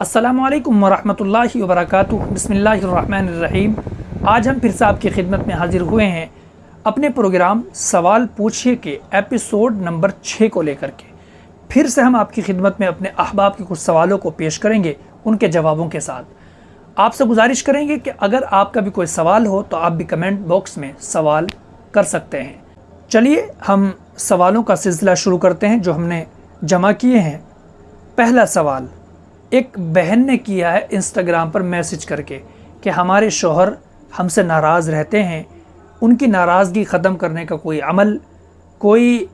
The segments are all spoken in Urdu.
السلام علیکم ورحمۃ وبرکاتہ۔ بسم اللہ الرحمن الرحیم۔ آج ہم پھر سے آپ کی خدمت میں حاضر ہوئے ہیں اپنے پروگرام سوال پوچھئے کے ایپیسوڈ نمبر 6 کو لے کر کے۔ پھر سے ہم آپ کی خدمت میں اپنے احباب کے کچھ سوالوں کو پیش کریں گے ان کے جوابوں کے ساتھ۔ آپ سے گزارش کریں گے کہ اگر آپ کا بھی کوئی سوال ہو تو آپ بھی کمنٹ باکس میں سوال کر سکتے ہیں۔ چلیے ہم سوالوں کا سلسلہ شروع کرتے ہیں جو ہم نے جمع کیے ہیں۔ پہلا سوال ایک بہن نے کیا ہے انسٹاگرام پر میسج کر کے کہ ہمارے شوہر ہم سے ناراض رہتے ہیں، ان کی ناراضگی ختم کرنے کا کوئی عمل، کوئی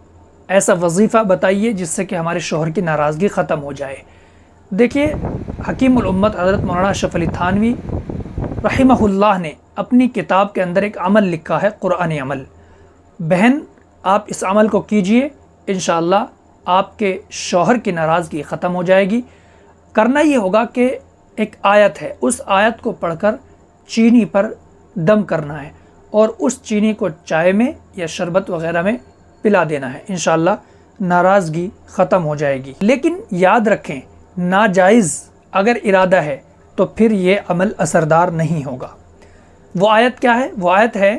ایسا وظیفہ بتائیے جس سے کہ ہمارے شوہر کی ناراضگی ختم ہو جائے۔ دیکھیے حکیم الامت حضرت مولانا اشرف علی تھانوی رحمہ اللہ نے اپنی کتاب کے اندر ایک عمل لکھا ہے، قرآنی عمل۔ بہن آپ اس عمل کو کیجئے، انشاءاللہ آپ کے شوہر کی ناراضگی ختم ہو جائے گی۔ کرنا یہ ہوگا کہ ایک آیت ہے، اس آیت کو پڑھ کر چینی پر دم کرنا ہے اور اس چینی کو چائے میں یا شربت وغیرہ میں پلا دینا ہے، انشاءاللہ ناراضگی ختم ہو جائے گی۔ لیکن یاد رکھیں ناجائز اگر ارادہ ہے تو پھر یہ عمل اثردار نہیں ہوگا۔ وہ آیت کیا ہے؟ وہ آیت ہے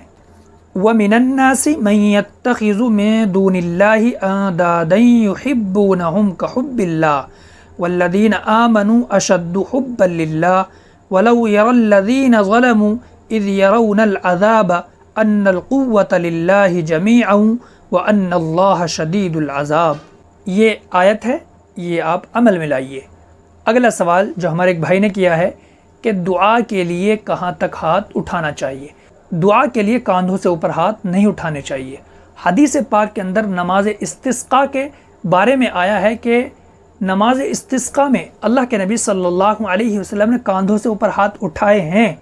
وَمِنَ النَّاسِ مَن يَتَّخِذُ مِن دُونِ اللَّهِ أَندَادًا يُحِبُّونَهُمْ كَحُبِّ اللَّهِ وَالَّذِينَ آمَنُوا أَشَدُّ حُبًّا لِلَّهِ وَلَوْ يَرَى الَّذِينَ ظَلَمُوا إِذْ يَرَوْنَ الْعَذَابَ أَنَّ الْقُوَّةَ لِلَّهِ جَمِيعًا وَأَنَّ اللَّهَ شَدِيدُ الْعَذَابِ۔ یہ آیت ہے، یہ آپ عمل میں لائیے۔ اگلا سوال جو ہمارے ایک بھائی نے کیا ہے کہ دعا کے لیے کہاں تک ہاتھ اٹھانا چاہیے؟ دعا کے لیے کاندھوں سے اوپر ہاتھ نہیں اٹھانے چاہیے۔ حدیث پاک کے اندر نماز استسقاء کے بارے میں آیا ہے کہ نماز استسقاء میں اللہ کے نبی صلی اللہ علیہ وسلم نے کاندھوں سے اوپر ہاتھ اٹھائے ہیں،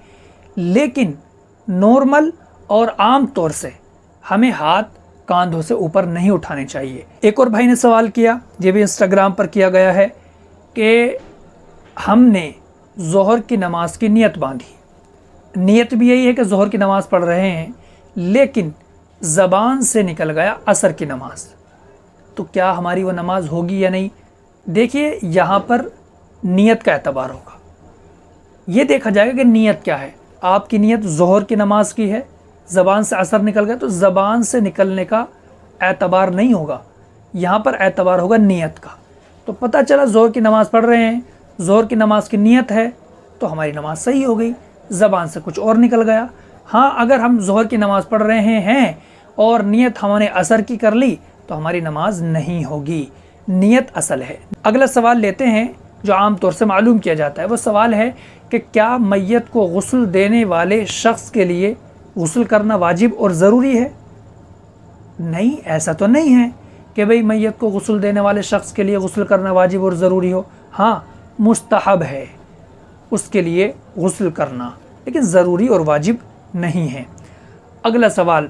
لیکن نارمل اور عام طور سے ہمیں ہاتھ کاندھوں سے اوپر نہیں اٹھانے چاہیے۔ ایک اور بھائی نے سوال کیا، یہ بھی انسٹاگرام پر کیا گیا ہے کہ ہم نے ظہر کی نماز کی نیت باندھی، نیت بھی یہی ہے کہ ظہر کی نماز پڑھ رہے ہیں، لیکن زبان سے نکل گیا عصر کی نماز، تو کیا ہماری وہ نماز ہوگی یا نہیں؟ دیکھیے یہاں پر نیت کا اعتبار ہوگا، یہ دیکھا جائے گا کہ نیت کیا ہے۔ آپ کی نیت ظہر کی نماز کی ہے، زبان سے عصر نکل گیا تو زبان سے نکلنے کا اعتبار نہیں ہوگا، یہاں پر اعتبار ہوگا نیت کا۔ تو پتہ چلا ظہر کی نماز پڑھ رہے ہیں، ظہر کی نماز کی نیت ہے تو ہماری نماز صحیح ہو گئی، زبان سے کچھ اور نکل گیا۔ ہاں اگر ہم ظہر کی نماز پڑھ رہے ہیں اور نیت ہم نے عصر کی کر لی تو ہماری نماز نہیں ہوگی، نیت اصل ہے۔ اگلا سوال لیتے ہیں جو عام طور سے معلوم کیا جاتا ہے۔ وہ سوال ہے کہ کیا میت کو غسل دینے والے شخص کے لیے غسل کرنا واجب اور ضروری ہے؟ نہیں، ایسا تو نہیں ہے کہ بھئی میت کو غسل دینے والے شخص کے لیے غسل کرنا واجب اور ضروری ہو۔ ہاں مستحب ہے اس کے لیے غسل کرنا، لیکن ضروری اور واجب نہیں ہے۔ اگلا سوال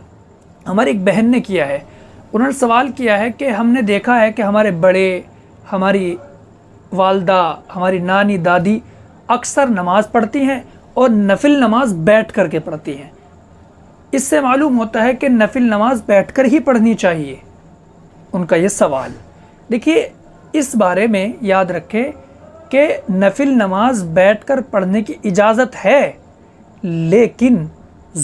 ہماری ایک بہن نے کیا ہے، انہوں نے سوال کیا ہے کہ ہم نے دیکھا ہے کہ ہمارے بڑے، ہماری والدہ، ہماری نانی دادی اکثر نماز پڑھتی ہیں اور نفل نماز بیٹھ کر کے پڑھتی ہیں، اس سے معلوم ہوتا ہے کہ نفل نماز بیٹھ کر ہی پڑھنی چاہیے، ان کا یہ سوال۔ دیکھیے اس بارے میں یاد رکھیں کہ نفل نماز بیٹھ کر پڑھنے کی اجازت ہے لیکن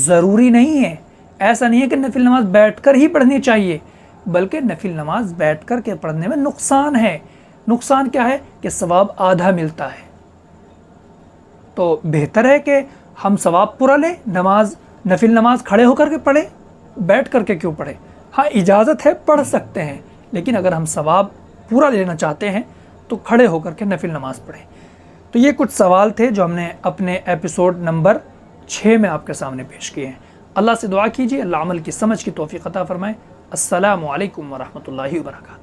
ضروری نہیں ہے۔ ایسا نہیں ہے کہ نفل نماز بیٹھ کر ہی پڑھنی چاہیے، بلکہ نفل نماز بیٹھ کر کے پڑھنے میں نقصان ہے۔ نقصان کیا ہے کہ ثواب آدھا ملتا ہے، تو بہتر ہے کہ ہم ثواب پورا لیں، نفل نماز کھڑے ہو کر کے پڑھیں، بیٹھ کر کے کیوں پڑھیں؟ ہاں اجازت ہے، پڑھ سکتے ہیں، لیکن اگر ہم ثواب پورا لینا چاہتے ہیں تو کھڑے ہو کر کے نفل نماز پڑھیں۔ تو یہ کچھ سوال تھے جو ہم نے اپنے ایپیسوڈ نمبر 6 میں آپ کے سامنے پیش کیے ہیں۔ اللہ سے دعا کیجیے اللہ عمل کی سمجھ کی توفیق عطا فرمائے۔ السلام علیکم ورحمۃ اللہ وبرکاتہ۔